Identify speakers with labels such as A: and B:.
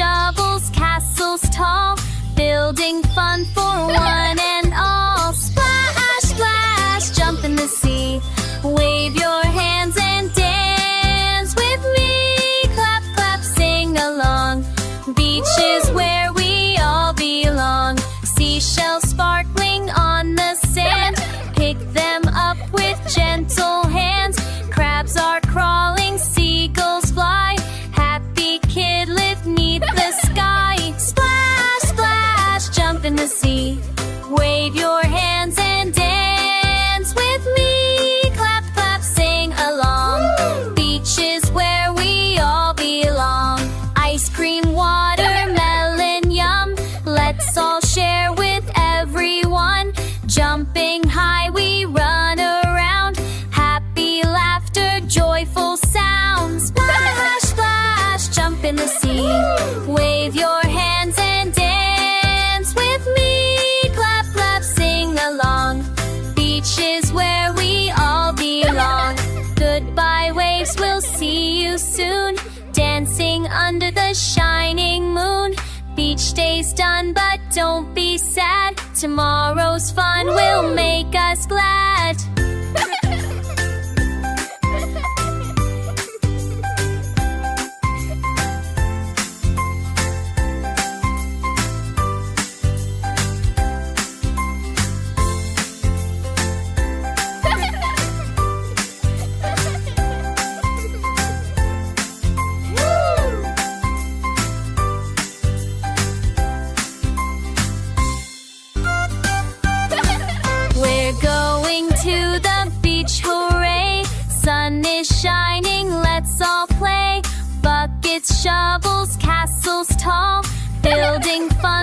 A: shovels, castles tall, building fun for one and all. Splash, splash, jump in the sea, wave your hands and dance with me. Clap, clap, sing along, beach is where we all belong. Seashells sparkling on the sand, pick them up with gentle hands. Crabs are crawling, seagulls fly, happy kid live neath the sky. Splash, splash, jump in the sea, wave your hands and dance with me. Clap, clap, sing along, beach is where we all belong. Ice cream, watermelon, yum, let's all share with everyone. Jumping high we run around, happy laughter, joyful sounds. Splash, splash, jump in the sea, wave your hands and dance with me. Clap, clap, sing along, beach is where we all belong. Goodbye waves, we'll see you soon, dancing under the shining moon. Beach day's done, but don't be sad, tomorrow's fun will make us glad. Sun is shining, let's all play. Buckets, shovels, castles tall, building fun